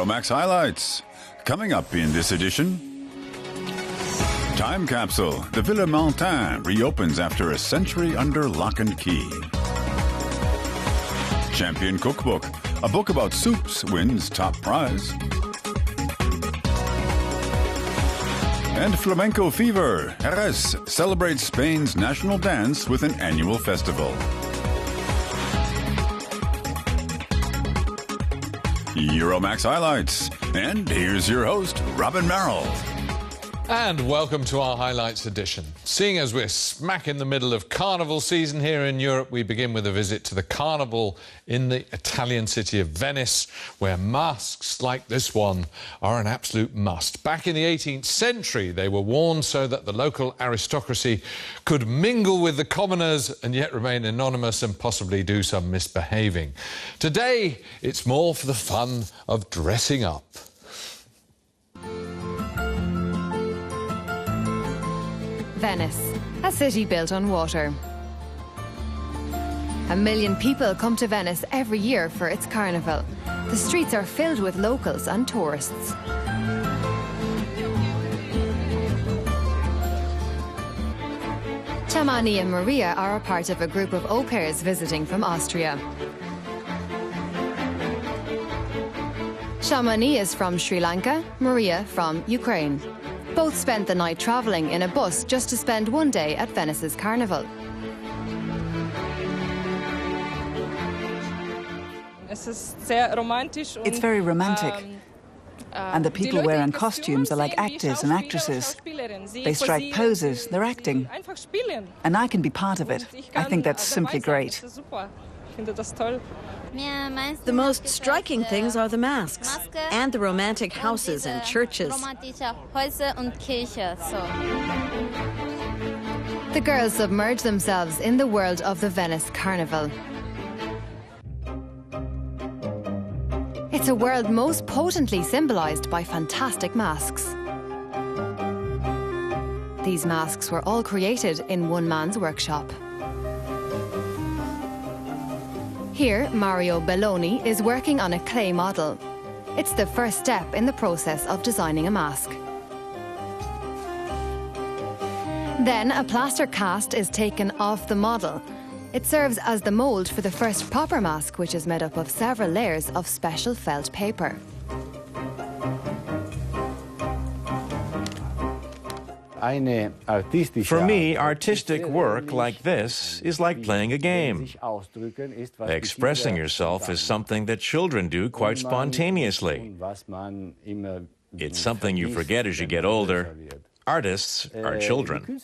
Euromaxx highlights. Coming up in this edition, Time Capsule. The Villa Mantin reopens after a century under lock and key. Champion Cookbook. A book about soups wins top prize. And Flamenco fever. Jerez celebrates Spain's national dance with an annual festival. Euromaxx highlights. And here's your host, Robin Merrill. And welcome to our highlights edition. Seeing as we're smack in the middle of carnival season here in Europe, we begin with a visit to the carnival in the Italian city of Venice, where masks like this one are an absolute must. Back in the 18th century, they were worn so that the local aristocracy could mingle with the commoners and yet remain anonymous and possibly do some misbehaving. Today, it's more for the fun of dressing up. Venice, a city built on water. 1 million people come to Venice every year for its carnival. The streets are filled with locals and tourists. Giovanni and Maria are a part of a group of au pairs visiting from Austria. Giovanni is from Sri Lanka, Maria from Ukraine. Both spent the night travelling in a bus just to spend one day at Venice's carnival. It's very romantic. And the people wearing costumes are like actors and actresses. They strike poses, they're acting. And I can be part of it. I think that's simply great. The most striking things are the masks and the romantic houses and churches. The girls submerge themselves in the world of the Venice Carnival. It's a world most potently symbolised by fantastic masks. These masks were all created in one man's workshop. Here, Mario Belloni is working on a clay model. It's the first step in the process of designing a mask. Then a plaster cast is taken off the model. It serves as the mould for the first proper mask, which is made up of several layers of special felt paper. For me, artistic work like this is like playing a game. Expressing yourself is something that children do quite spontaneously. It's something you forget as you get older. Artists are children.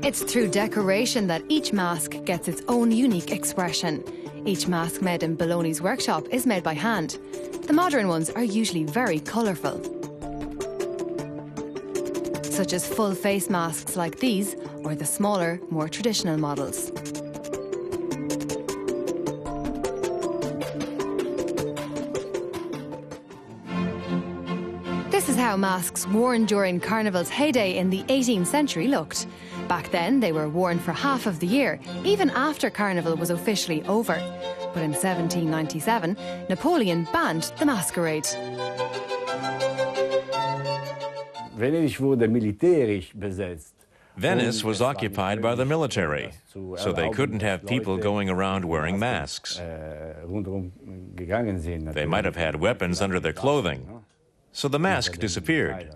It's through decoration that each mask gets its own unique expression. Each mask made in Belloni's workshop is made by hand. The modern ones are usually very colourful, such as full face masks like these, or the smaller, more traditional models. This is how masks worn during Carnival's heyday in the 18th century looked. Back then, they were worn for half of the year, even after Carnival was officially over. But in 1797, Napoleon banned the masquerade. Venice was occupied by the military, so they couldn't have people going around wearing masks. They might have had weapons under their clothing, so the mask disappeared.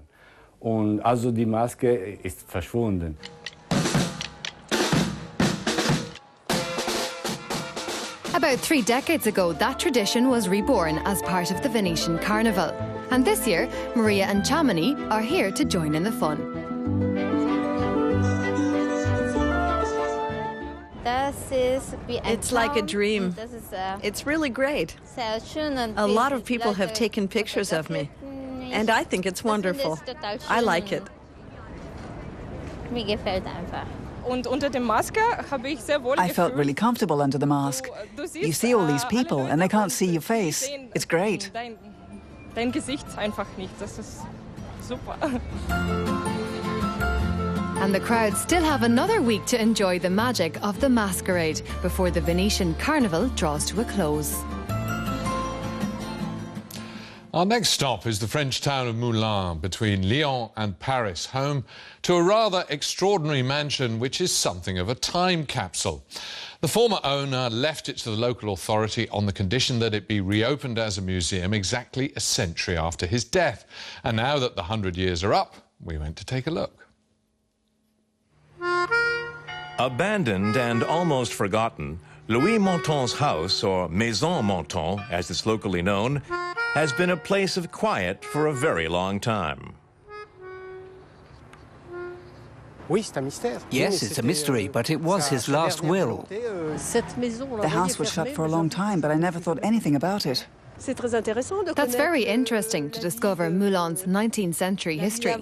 About 3 decades ago, that tradition was reborn as part of the Venetian Carnival. And this year, Maria and Giovanni are here to join in the fun. It's like a dream. It's really great. A lot of people have taken pictures of me, and I think it's wonderful. I like it. I felt really comfortable under the mask. You see all these people and they can't see your face. It's great. And the crowd still have another week to enjoy the magic of the masquerade before the Venetian Carnival draws to a close. Our next stop is the French town of Moulins, between Lyon and Paris, home to a rather extraordinary mansion which is something of a time capsule. The former owner left it to the local authority on the condition that it be reopened as a museum exactly a century after his death. And now that the 100 years are up, we went to take a look. Abandoned and almost forgotten, Louis Mantin's house, or Maison Mantin, as it's locally known, has been a place of quiet for a very long time. Yes, it's a mystery, but it was his last will. The house was shut for a long time, but I never thought anything about it. That's very interesting to discover Moulin's 19th century history.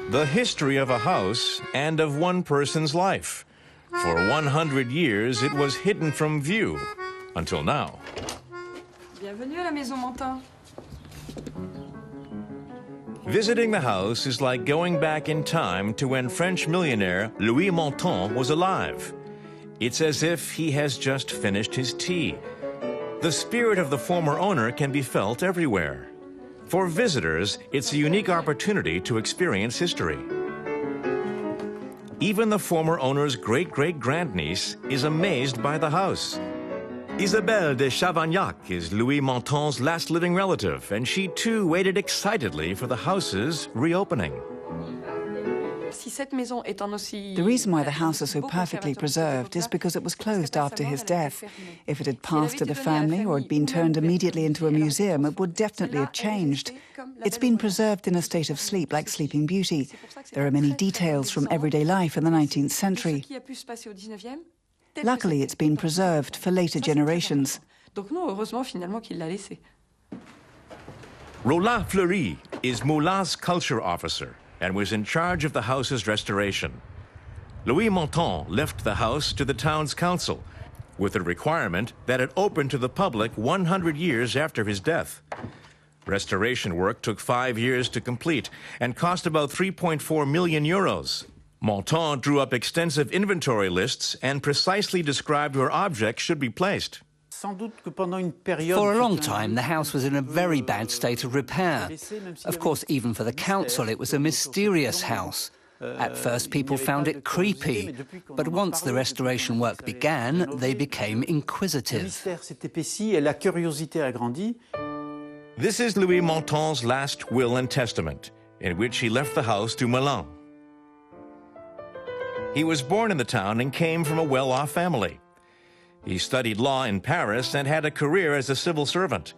The history of a house and of one person's life. For 100 years, it was hidden from view, until now. Bienvenue à la Maison Mantin. Visiting the house is like going back in time to when French millionaire Louis Mantin was alive. It's as if he has just finished his tea. The spirit of the former owner can be felt everywhere. For visitors, it's a unique opportunity to experience history. Even the former owner's great-great-grandniece is amazed by the house. Isabelle de Chavagnac is Louis Mantin's last living relative, and she too waited excitedly for the house's reopening. The reason why the house is so perfectly preserved is because it was closed after his death. If it had passed to the family or had been turned immediately into a museum, it would definitely have changed. It's been preserved in a state of sleep, like Sleeping Beauty. There are many details from everyday life in the 19th century. Luckily, it's been preserved for later generations. Roland Fleury is Moulin's culture officer and was in charge of the house's restoration. Louis Mantin left the house to the town's council with the requirement that it open to the public 100 years after his death. Restoration work took 5 years to complete and cost about 3.4 million euros. Mantin drew up extensive inventory lists and precisely described where objects should be placed. For a long time, the house was in a very bad state of repair. Of course, even for the council, it was a mysterious house. At first, people found it creepy, but once the restoration work began, they became inquisitive. This is Louis Mantin's last will and testament, in which he left the house to Moulin. He was born in the town and came from a well-off family. He studied law in Paris and had a career as a civil servant.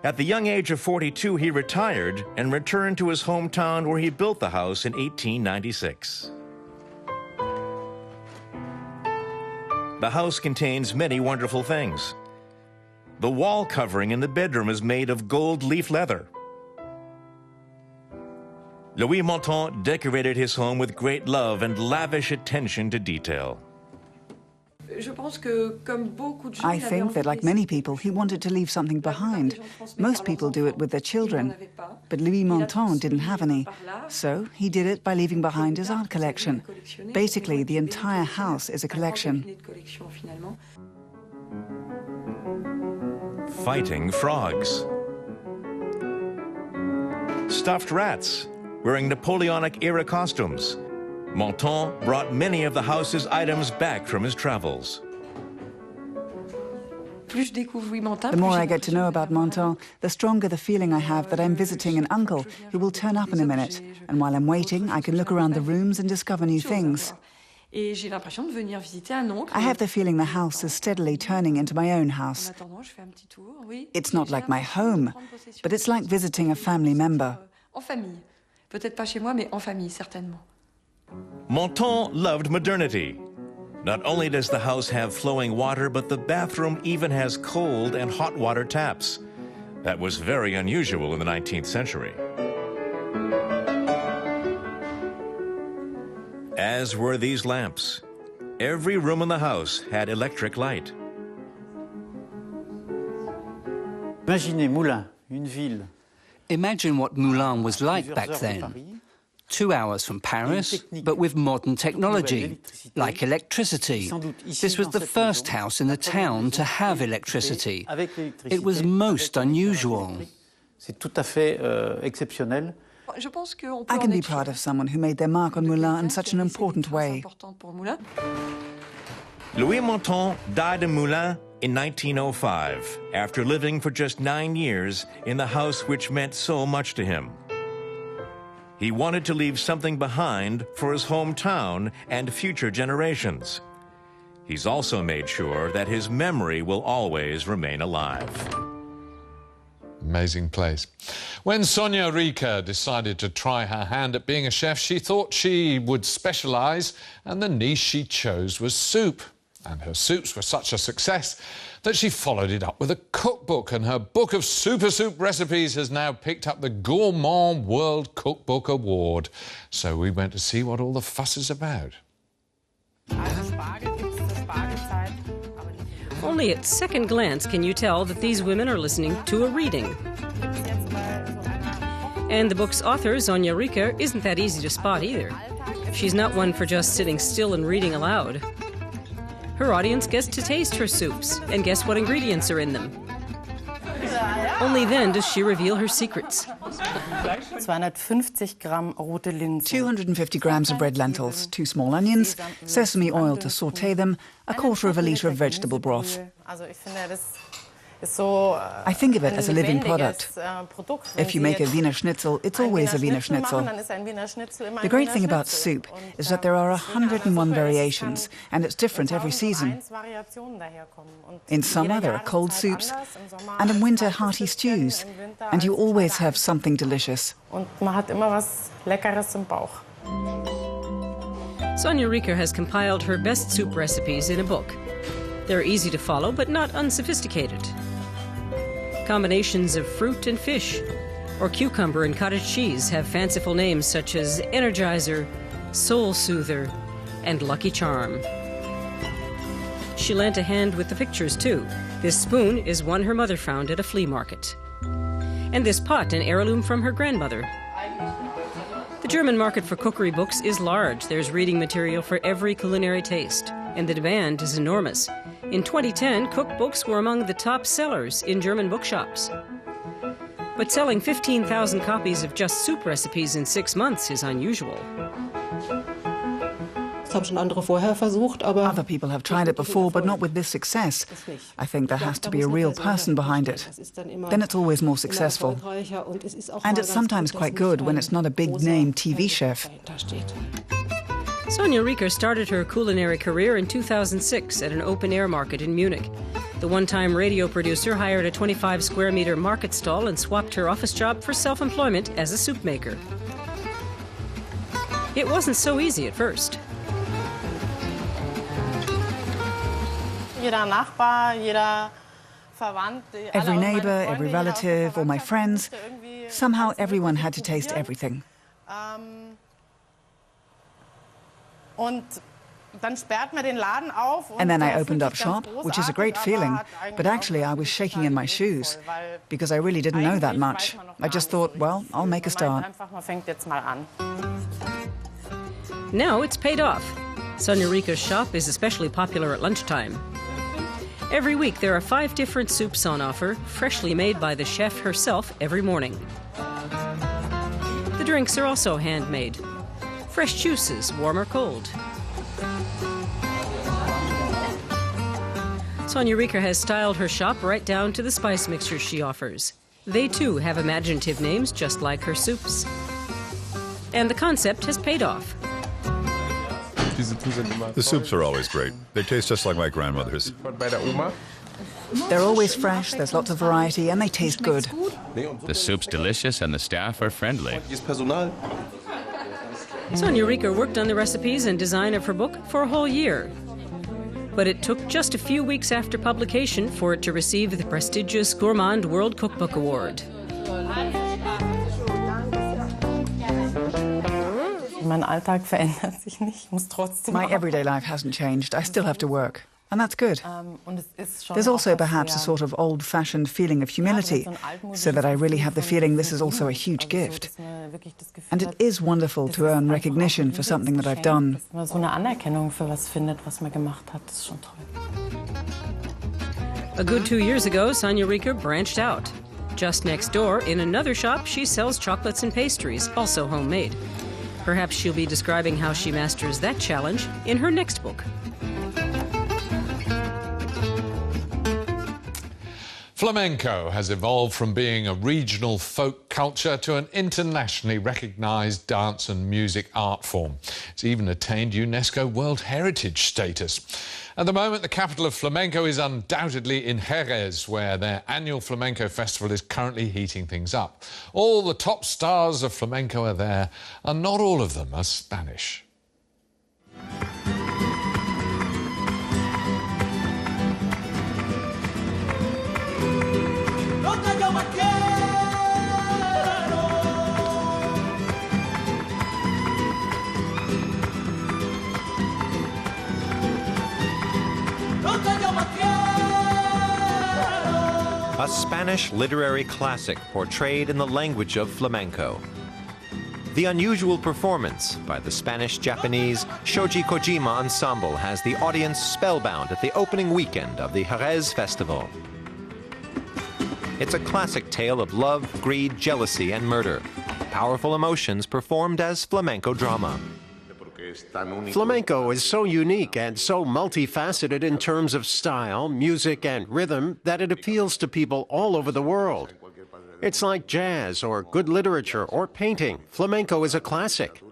At the young age of 42, he retired and returned to his hometown where he built the house in 1896. The house contains many wonderful things. The wall covering in the bedroom is made of gold leaf leather. Louis Mantin decorated his home with great love and lavish attention to detail. I think that, like many people, he wanted to leave something behind. Most people do it with their children. But Louis Mantin didn't have any. So he did it by leaving behind his art collection. Basically, the entire house is a collection. Fighting frogs. Stuffed rats wearing Napoleonic-era costumes. Mantin brought many of the house's items back from his travels. The more I get to know about Mantin, the stronger the feeling I have that I'm visiting an uncle who will turn up in a minute. And while I'm waiting, I can look around the rooms and discover new things. I have the feeling the house is steadily turning into my own house. It's not like my home, but it's like visiting a family member. Mantin loved modernity. Not only does the house have flowing water, but the bathroom even has cold and hot water taps. That was very unusual in the 19th century. As were these lamps. Every room in the house had electric light. Imagine what Moulin was like back then. 2 hours from Paris, but with modern technology, like electricity. This was the first house in the town to have electricity. It was most unusual. I can be proud of someone who made their mark on Moulin in such an important way. Louis Mantin died in Moulin in 1905, after living for just 9 years in the house which meant so much to him. He wanted to leave something behind for his hometown and future generations. He's also made sure that his memory will always remain alive. Amazing place. When Sonja Riker decided to try her hand at being a chef, she thought she would specialise, and the niche she chose was soup. And her soups were such a success that she followed it up with a cookbook, and her book of super soup recipes has now picked up the Gourmand World Cookbook Award. So we went to see what all the fuss is about. Only at second glance can you tell that these women are listening to a reading. And the book's author, Sonja Riker, isn't that easy to spot either. She's not one for just sitting still and reading aloud. Her audience gets to taste her soups and guess what ingredients are in them. Only then does she reveal her secrets. 250 grams of red lentils, 2 small onions, sesame oil to sauté them, 1/4 of a litre of vegetable broth. I think of it as a living product. If you make a Wiener Schnitzel, it's always a Wiener Schnitzel. The great thing about soup is that there are 101 variations, and it's different every season. In summer, there are cold soups, and in winter, hearty stews, and you always have something delicious. Sonja Riker has compiled her best soup recipes in a book. They're easy to follow, but not unsophisticated. Combinations of fruit and fish, or cucumber and cottage cheese, have fanciful names such as Energizer, Soul Soother, and Lucky Charm. She lent a hand with the pictures, too. This spoon is one her mother found at a flea market. And this pot, an heirloom from her grandmother. The German market for cookery books is large. There's reading material for every culinary taste, and the demand is enormous. In 2010, cookbooks were among the top sellers in German bookshops. But selling 15,000 copies of just soup recipes in 6 months is unusual. Other people have tried it before, but not with this success. I think there has to be a real person behind it. Then it's always more successful. And it's sometimes quite good when it's not a big-name TV chef. Sonja Riker started her culinary career in 2006 at an open-air market in Munich. The one-time radio producer hired a 25-square-meter market stall and swapped her office job for self-employment as a soup maker. It wasn't so easy at first. Every neighbour, every relative, all my friends, somehow everyone had to taste everything. And then I opened up shop, which is a great feeling, but actually I was shaking in my shoes, because I really didn't know that much. I just thought, well, I'll make a start. Now it's paid off. Sonja Riker's shop is especially popular at lunchtime. Every week there are 5 different soups on offer, freshly made by the chef herself every morning. The drinks are also handmade. Fresh juices, warm or cold. Sonja Riker has styled her shop right down to the spice mixtures she offers. They too have imaginative names just like her soups. And the concept has paid off. The soups are always great. They taste just like my grandmother's. They're always fresh, there's lots of variety, and they taste good. The soup's delicious and the staff are friendly. Sonja Riker worked on the recipes and design of her book for a whole year. But it took just a few weeks after publication for it to receive the prestigious Gourmand World Cookbook Award. My everyday life hasn't changed. I still have to work. And that's good. There's also perhaps a sort of old-fashioned feeling of humility, so that I really have the feeling this is also a huge gift. And it is wonderful to earn recognition for something that I've done. A good 2 years ago, Sonja Riker branched out. Just next door, in another shop, she sells chocolates and pastries, also homemade. Perhaps she'll be describing how she masters that challenge in her next book. Flamenco has evolved from being a regional folk culture to an internationally recognised dance and music art form. It's even attained UNESCO World Heritage status. At the moment, the capital of flamenco is undoubtedly in Jerez, where their annual flamenco festival is currently heating things up. All the top stars of flamenco are there, and not all of them are Spanish. A Spanish literary classic portrayed in the language of flamenco. The unusual performance by the Spanish-Japanese Shoji Kojima Ensemble has the audience spellbound at the opening weekend of the Jerez Festival. It's a classic tale of love, greed, jealousy, and murder. Powerful emotions performed as flamenco drama. Flamenco is so unique and so multifaceted in terms of style, music, and rhythm that it appeals to people all over the world. It's like jazz or good literature or painting. Flamenco is a classic.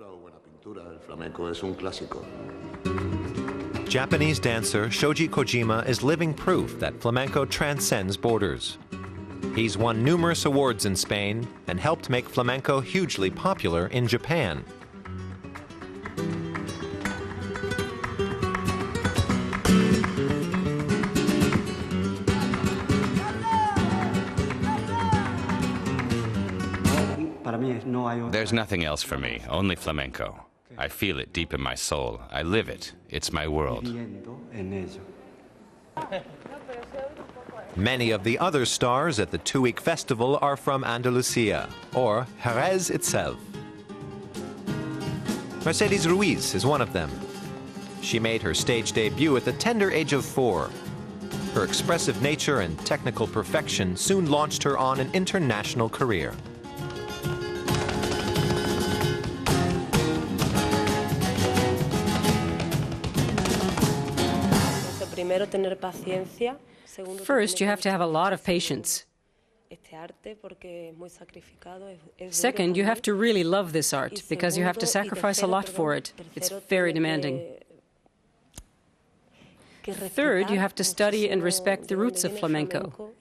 Japanese dancer Shoji Kojima is living proof that flamenco transcends borders. He's won numerous awards in Spain and helped make flamenco hugely popular in Japan. There's nothing else for me, only flamenco. I feel it deep in my soul. I live it. It's my world. Many of the other stars at the two-week festival are from Andalusia, or Jerez itself. Mercedes Ruiz is one of them. She made her stage debut at the tender age of 4. Her expressive nature and technical perfection soon launched her on an international career. First, you have to have a lot of patience. Second, you have to really love this art, because you have to sacrifice a lot for it. It's very demanding. Third, you have to study and respect the roots of flamenco,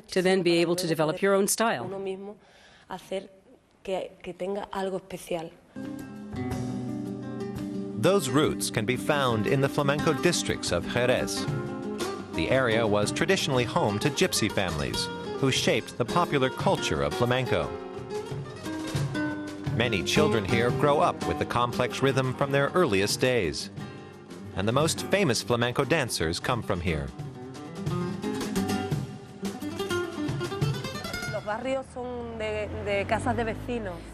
to then be able to develop your own style. Those roots can be found in the flamenco districts of Jerez. The area was traditionally home to gypsy families, who shaped the popular culture of flamenco. Many children here grow up with the complex rhythm from their earliest days. And the most famous flamenco dancers come from here.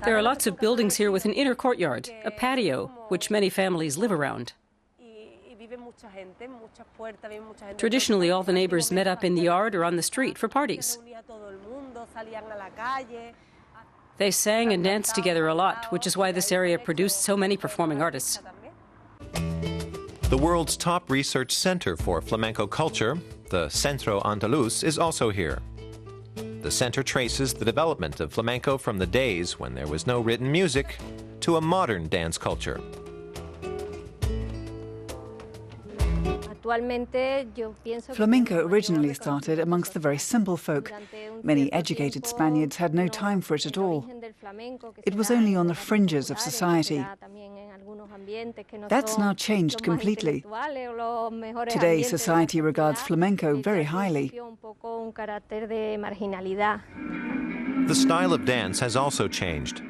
There are lots of buildings here with an inner courtyard, a patio, which many families live around. Traditionally, all the neighbors met up in the yard or on the street for parties. They sang and danced together a lot, which is why this area produced so many performing artists. The world's top research center for flamenco culture, the Centro Andaluz, is also here. The center traces the development of flamenco from the days when there was no written music to a modern dance culture. Flamenco originally started amongst the very simple folk. Many educated Spaniards had no time for it at all. It was only on the fringes of society. That's now changed completely. Today, society regards flamenco very highly. The style of dance has also changed.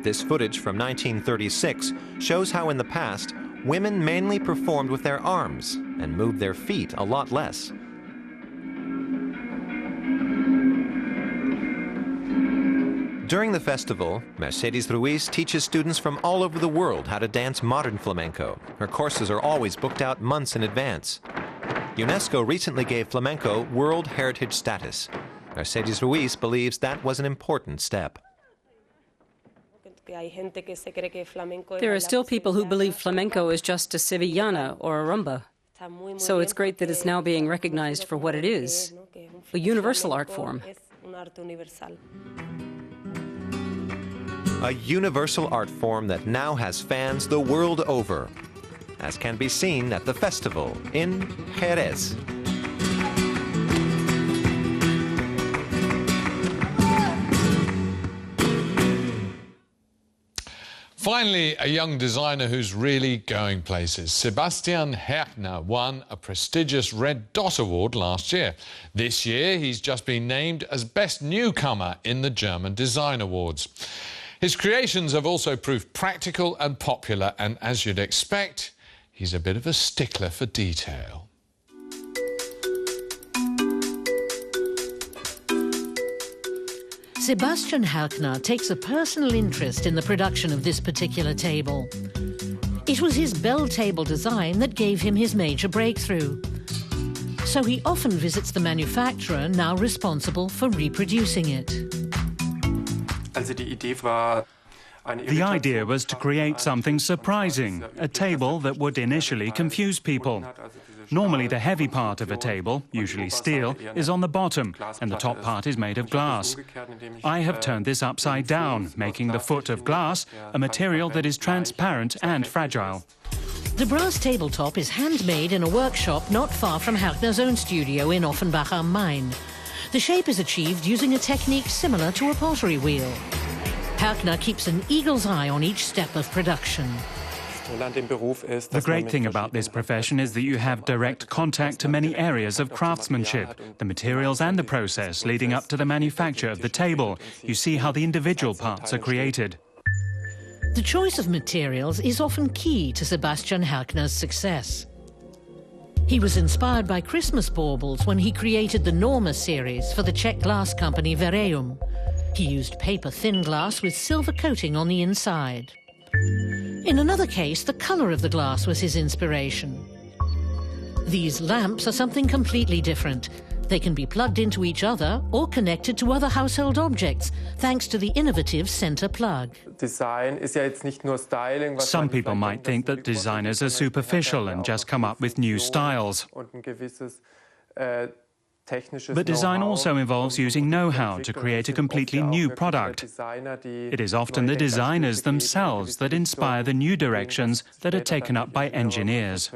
This footage from 1936 shows how in the past, women mainly performed with their arms and moved their feet a lot less. During the festival, Mercedes Ruiz teaches students from all over the world how to dance modern flamenco. Her courses are always booked out months in advance. UNESCO recently gave flamenco World Heritage status. Mercedes Ruiz believes that was an important step. There are still people who believe flamenco is just a sevillana or a rumba. So it's great that it's now being recognized for what it is, a universal art form. A universal art form that now has fans the world over, as can be seen at the festival in Jerez. Finally, a young designer who's really going places. Sebastian Herkner won a prestigious Red Dot Award last year. This year, he's just been named as Best Newcomer in the German Design Awards. His creations have also proved practical and popular, and as you'd expect, he's a bit of a stickler for detail. Sebastian Herkner takes a personal interest in the production of this particular table. It was his bell table design that gave him his major breakthrough. So he often visits the manufacturer now responsible for reproducing it. The idea was to create something surprising, a table that would initially confuse people. Normally the heavy part of a table, usually steel, is on the bottom and the top part is made of glass. I have turned this upside down, making the foot of glass a material that is transparent and fragile. The brass tabletop is handmade in a workshop not far from Herkner's own studio in Offenbach am Main. The shape is achieved using a technique similar to a pottery wheel. Herkner keeps an eagle's eye on each step of production. The great thing about this profession is that you have direct contact to many areas of craftsmanship, the materials and the process leading up to the manufacture of the table. You see how the individual parts are created. The choice of materials is often key to Sebastian Herkner's success. He was inspired by Christmas baubles when he created the Norma series for the Czech glass company Vereum. He used paper-thin glass with silver coating on the inside. In another case, the colour of the glass was his inspiration. These lamps are something completely different. They can be plugged into each other or connected to other household objects, thanks to the innovative centre plug. Some people might think that designers are superficial and just come up with new styles. But design also involves using know-how to create a completely new product. It is often the designers themselves that inspire the new directions that are taken up by engineers.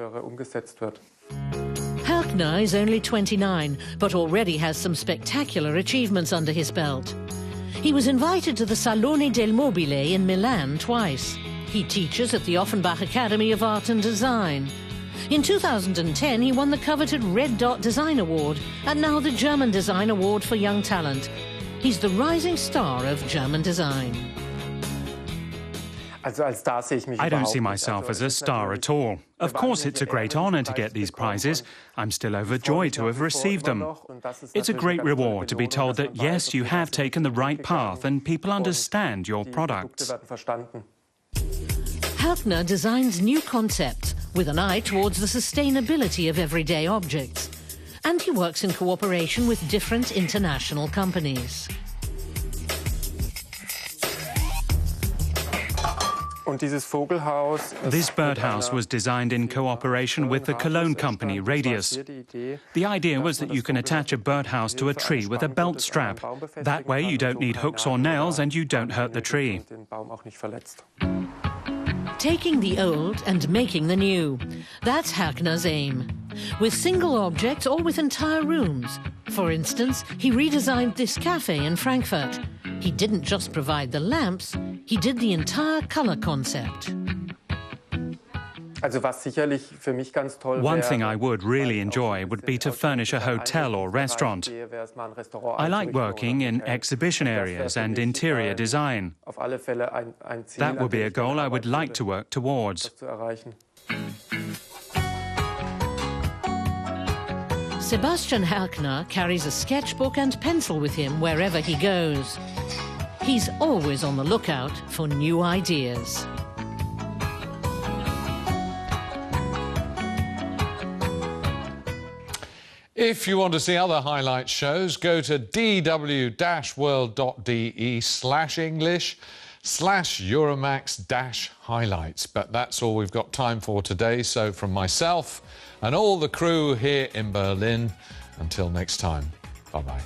Herkner is only 29, but already has some spectacular achievements under his belt. He was invited to the Salone del Mobile in Milan twice. He teaches at the Offenbach Academy of Art and Design. In 2010, he won the coveted Red Dot Design Award and now the German Design Award for Young Talent. He's the rising star of German design. I don't see myself as a star at all. Of course, it's a great honor to get these prizes. I'm still overjoyed to have received them. It's a great reward to be told that, yes, you have taken the right path and people understand your products. Herkner designs new concepts with an eye towards the sustainability of everyday objects. And he works in cooperation with different international companies. This birdhouse was designed in cooperation with the Cologne company Radius. The idea was that you can attach a birdhouse to a tree with a belt strap. That way you don't need hooks or nails and you don't hurt the tree. Taking the old and making the new. That's Herkner's aim. With single objects or with entire rooms. For instance, he redesigned this cafe in Frankfurt. He didn't just provide the lamps, he did the entire colour concept. One thing I would really enjoy would be to furnish a hotel or restaurant. I like working in exhibition areas and interior design. That would be a goal I would like to work towards. Sebastian Herkner carries a sketchbook and pencil with him wherever he goes. He's always on the lookout for new ideas. If you want to see other highlight shows, go to dw-world.de/English/Euromaxx-highlights. But that's all we've got time for today. So from myself and all the crew here in Berlin, until next time, bye-bye.